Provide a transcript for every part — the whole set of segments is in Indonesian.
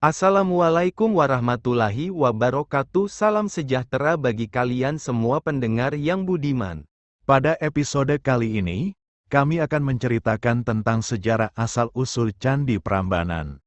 Assalamualaikum warahmatullahi wabarakatuh. Salam sejahtera bagi kalian semua pendengar yang budiman. Pada episode kali ini, kami akan menceritakan tentang sejarah asal-usul Candi Prambanan.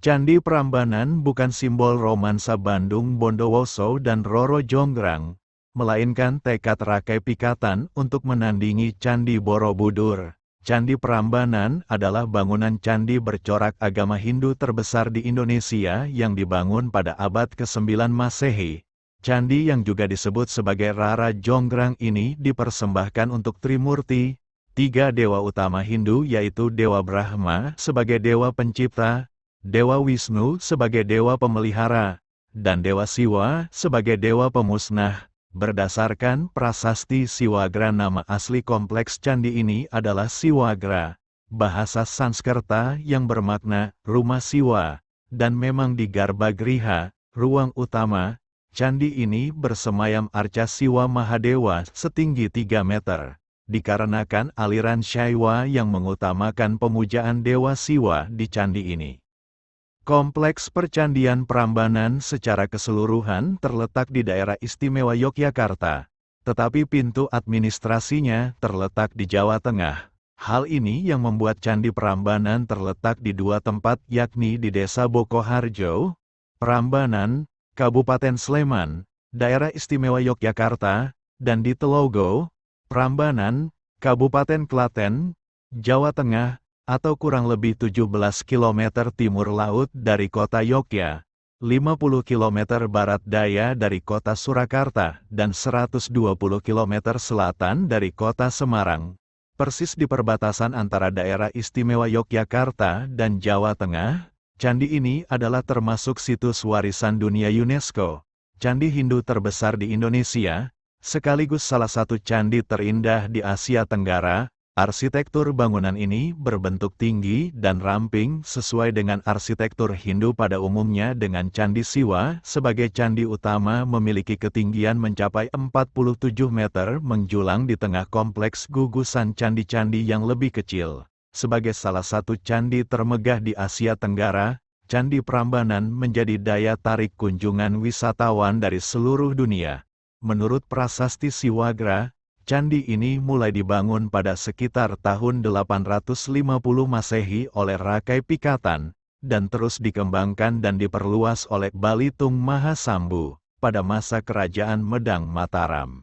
Candi Prambanan bukan simbol romansa Bandung Bondowoso dan Roro Jonggrang, melainkan tekad Rakai Pikatan untuk menandingi Candi Borobudur. Candi Prambanan adalah bangunan candi bercorak agama Hindu terbesar di Indonesia yang dibangun pada abad ke-9 Masehi. Candi yang juga disebut sebagai Rara Jonggrang ini dipersembahkan untuk Trimurti, tiga dewa utama Hindu yaitu Dewa Brahma sebagai dewa pencipta, Dewa Wisnu sebagai dewa pemelihara, dan Dewa Siwa sebagai dewa pemusnah. Berdasarkan prasasti Siwagra, nama asli kompleks candi ini adalah Siwagra, bahasa Sanskerta yang bermakna rumah Siwa, dan memang di Garbagriha, ruang utama. Candi ini bersemayam arca Siwa Mahadewa setinggi 3 meter, dikarenakan aliran Shaiwa yang mengutamakan pemujaan Dewa Siwa di candi ini. Kompleks Percandian Prambanan secara keseluruhan terletak di daerah istimewa Yogyakarta, tetapi pintu administrasinya terletak di Jawa Tengah. Hal ini yang membuat Candi Prambanan terletak di dua tempat, yakni di Desa Bokoharjo, Prambanan, Kabupaten Sleman, Daerah Istimewa Yogyakarta, dan di Telogo, Prambanan, Kabupaten Klaten, Jawa Tengah, atau kurang lebih 17 km timur laut dari kota Yogyakarta, 50 km barat daya dari kota Surakarta, dan 120 km selatan dari kota Semarang. Persis di perbatasan antara daerah istimewa Yogyakarta dan Jawa Tengah, candi ini adalah termasuk situs warisan dunia UNESCO, candi Hindu terbesar di Indonesia, sekaligus salah satu candi terindah di Asia Tenggara. Arsitektur bangunan ini berbentuk tinggi dan ramping sesuai dengan arsitektur Hindu pada umumnya, dengan Candi Siwa sebagai candi utama memiliki ketinggian mencapai 47 meter menjulang di tengah kompleks gugusan candi-candi yang lebih kecil. Sebagai salah satu candi termegah di Asia Tenggara, Candi Prambanan menjadi daya tarik kunjungan wisatawan dari seluruh dunia. Menurut prasasti Siwagra, candi ini mulai dibangun pada sekitar tahun 850 Masehi oleh Rakai Pikatan, dan terus dikembangkan dan diperluas oleh Balitung Mahasambu pada masa Kerajaan Medang Mataram.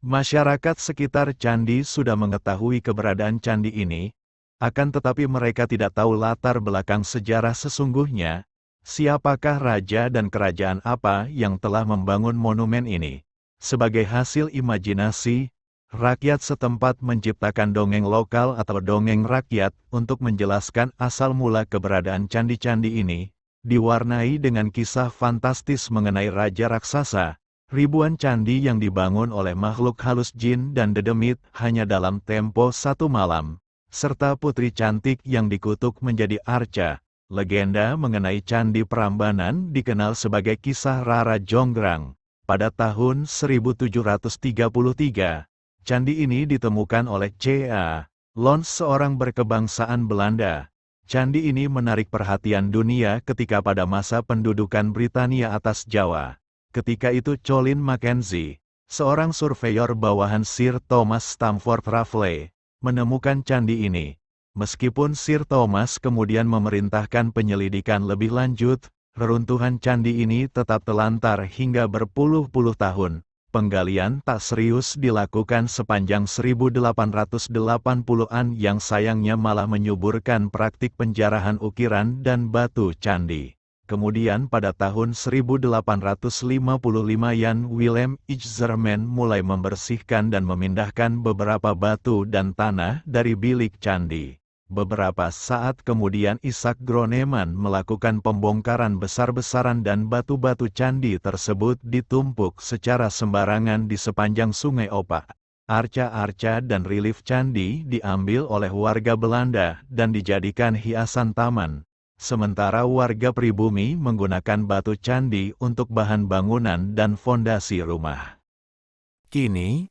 Masyarakat sekitar candi sudah mengetahui keberadaan candi ini, akan tetapi mereka tidak tahu latar belakang sejarah sesungguhnya, siapakah raja dan kerajaan apa yang telah membangun monumen ini. Sebagai hasil imajinasi, rakyat setempat menciptakan dongeng lokal atau dongeng rakyat untuk menjelaskan asal mula keberadaan candi-candi ini, diwarnai dengan kisah fantastis mengenai raja raksasa, ribuan candi yang dibangun oleh makhluk halus jin dan dedemit hanya dalam tempo 1 malam, serta putri cantik yang dikutuk menjadi arca. Legenda mengenai Candi Prambanan dikenal sebagai kisah Rara Jonggrang. Pada tahun 1733, candi ini ditemukan oleh C.A. Lons, seorang berkebangsaan Belanda. Candi ini menarik perhatian dunia ketika pada masa pendudukan Britania atas Jawa. Ketika itu Colin Mackenzie, seorang surveyor bawahan Sir Thomas Stamford Raffles, menemukan candi ini. Meskipun Sir Thomas kemudian memerintahkan penyelidikan lebih lanjut, reruntuhan candi ini tetap telantar hingga berpuluh-puluh tahun. Penggalian tak serius dilakukan sepanjang 1880-an yang sayangnya malah menyuburkan praktik penjarahan ukiran dan batu candi. Kemudian pada tahun 1855 Jan Willem Ijzerman mulai membersihkan dan memindahkan beberapa batu dan tanah dari bilik candi. Beberapa saat kemudian Isaac Groneman melakukan pembongkaran besar-besaran dan batu-batu candi tersebut ditumpuk secara sembarangan di sepanjang Sungai Opak. Arca-arca dan relief candi diambil oleh warga Belanda dan dijadikan hiasan taman. Sementara warga pribumi menggunakan batu candi untuk bahan bangunan dan fondasi rumah. Kini,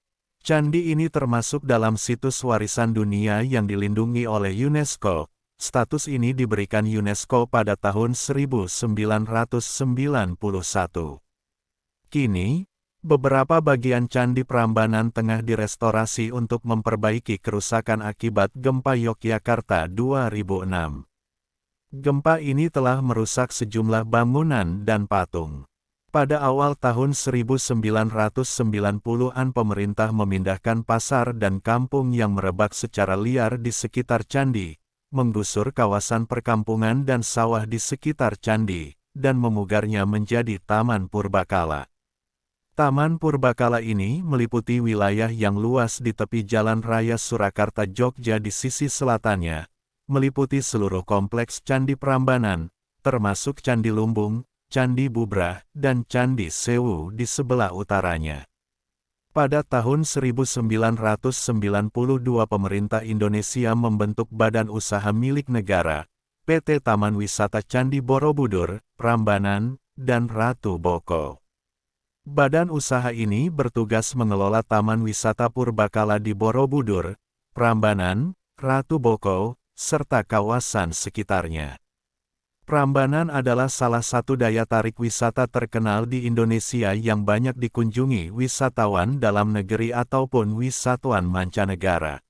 candi ini termasuk dalam situs warisan dunia yang dilindungi oleh UNESCO. Status ini diberikan UNESCO pada tahun 1991. Kini, beberapa bagian Candi Prambanan tengah direstorasi untuk memperbaiki kerusakan akibat gempa Yogyakarta 2006. Gempa ini telah merusak sejumlah bangunan dan patung. Pada awal tahun 1990-an pemerintah memindahkan pasar dan kampung yang merebak secara liar di sekitar candi, menggusur kawasan perkampungan dan sawah di sekitar candi, dan memugarnya menjadi Taman Purbakala. Taman Purbakala ini meliputi wilayah yang luas di tepi Jalan Raya Surakarta Jogja di sisi selatannya, meliputi seluruh kompleks Candi Prambanan, termasuk Candi Lumbung, Candi Bubrah, dan Candi Sewu di sebelah utaranya. Pada tahun 1992 pemerintah Indonesia membentuk Badan Usaha Milik Negara, PT Taman Wisata Candi Borobudur, Prambanan, dan Ratu Boko. Badan usaha ini bertugas mengelola Taman Wisata Purbakala di Borobudur, Prambanan, Ratu Boko, serta kawasan sekitarnya. Prambanan adalah salah satu daya tarik wisata terkenal di Indonesia yang banyak dikunjungi wisatawan dalam negeri ataupun wisatawan mancanegara.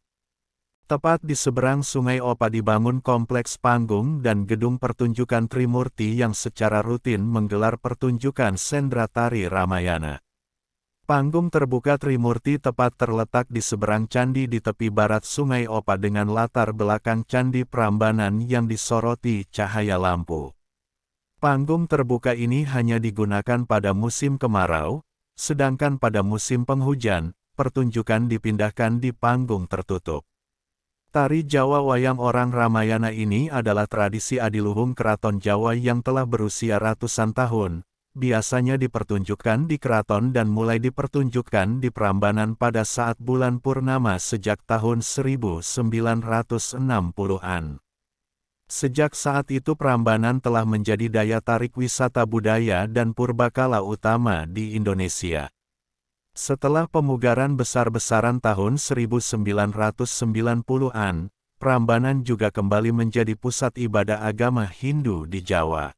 Tepat di seberang Sungai Opa dibangun kompleks panggung dan gedung pertunjukan Trimurti yang secara rutin menggelar pertunjukan sendra tari Ramayana. Panggung terbuka Trimurti tepat terletak di seberang candi di tepi barat Sungai Opa dengan latar belakang Candi Prambanan yang disoroti cahaya lampu. Panggung terbuka ini hanya digunakan pada musim kemarau, sedangkan pada musim penghujan, pertunjukan dipindahkan di panggung tertutup. Tari Jawa Wayang Orang Ramayana ini adalah tradisi adiluhung Keraton Jawa yang telah berusia ratusan tahun. Biasanya dipertunjukkan di keraton dan mulai dipertunjukkan di Prambanan pada saat bulan purnama sejak tahun 1960-an. Sejak saat itu Prambanan telah menjadi daya tarik wisata budaya dan purbakala utama di Indonesia. Setelah pemugaran besar-besaran tahun 1990-an, Prambanan juga kembali menjadi pusat ibadah agama Hindu di Jawa.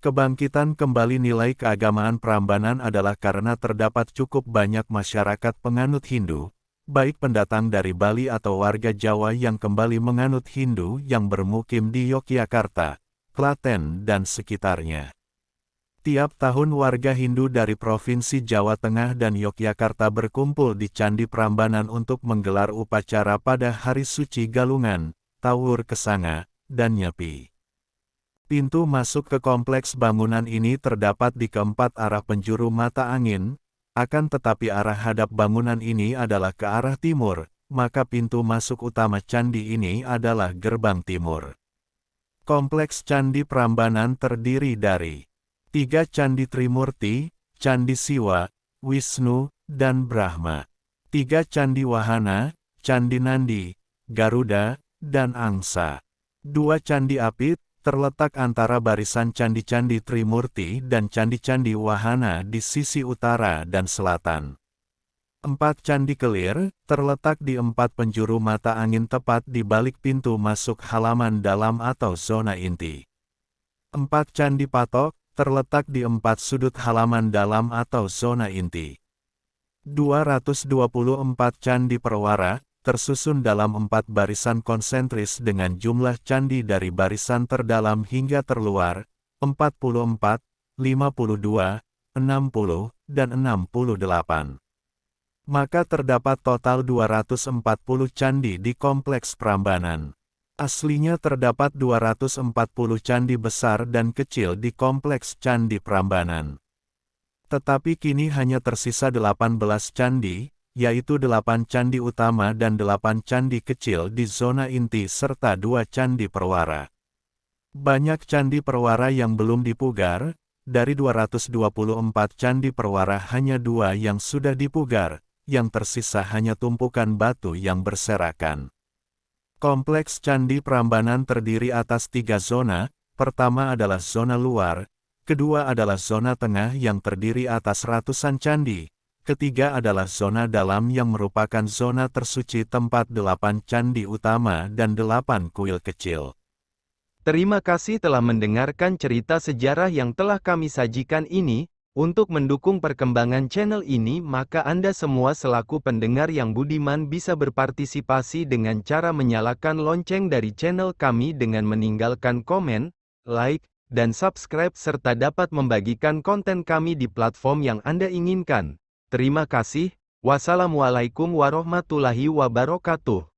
Kebangkitan kembali nilai keagamaan Prambanan adalah karena terdapat cukup banyak masyarakat penganut Hindu, baik pendatang dari Bali atau warga Jawa yang kembali menganut Hindu yang bermukim di Yogyakarta, Klaten dan sekitarnya. Tiap tahun warga Hindu dari Provinsi Jawa Tengah dan Yogyakarta berkumpul di Candi Prambanan untuk menggelar upacara pada hari suci Galungan, Tawur Kesanga, dan Nyepi. Pintu masuk ke kompleks bangunan ini terdapat di keempat arah penjuru mata angin, akan tetapi arah hadap bangunan ini adalah ke arah timur, maka pintu masuk utama candi ini adalah gerbang timur. Kompleks Candi Prambanan terdiri dari 3 Candi Trimurti, Candi Siwa, Wisnu, dan Brahma. 3 Candi Wahana, Candi Nandi, Garuda, dan Angsa. 2 Candi Apit, terletak antara barisan candi-candi Trimurti dan candi-candi Wahana di sisi utara dan selatan. 4 Candi Kelir, terletak di 4 penjuru mata angin tepat di balik pintu masuk halaman dalam atau zona inti. 4 Candi Patok, terletak di 4 sudut halaman dalam atau zona inti. 224 Candi Perwara, tersusun dalam 4 barisan konsentris dengan jumlah candi dari barisan terdalam hingga terluar, 44, 52, 60, dan 68. Maka terdapat total 240 candi di kompleks Prambanan. Aslinya terdapat 240 candi besar dan kecil di kompleks Candi Prambanan. Tetapi kini hanya tersisa 18 candi, yaitu 8 candi utama dan 8 candi kecil di zona inti serta 2 candi perwara. Banyak candi perwara yang belum dipugar, dari 224 candi perwara hanya 2 yang sudah dipugar, yang tersisa hanya tumpukan batu yang berserakan. Kompleks Candi Prambanan terdiri atas 3 zona, pertama adalah zona luar, kedua adalah zona tengah yang terdiri atas ratusan candi, ketiga adalah zona dalam yang merupakan zona tersuci tempat 8 candi utama dan 8 kuil kecil. Terima kasih telah mendengarkan cerita sejarah yang telah kami sajikan ini. Untuk mendukung perkembangan channel ini, maka Anda semua selaku pendengar yang budiman bisa berpartisipasi dengan cara menyalakan lonceng dari channel kami dengan meninggalkan komen, like, dan subscribe serta dapat membagikan konten kami di platform yang Anda inginkan. Terima kasih. Wassalamualaikum warahmatullahi wabarakatuh.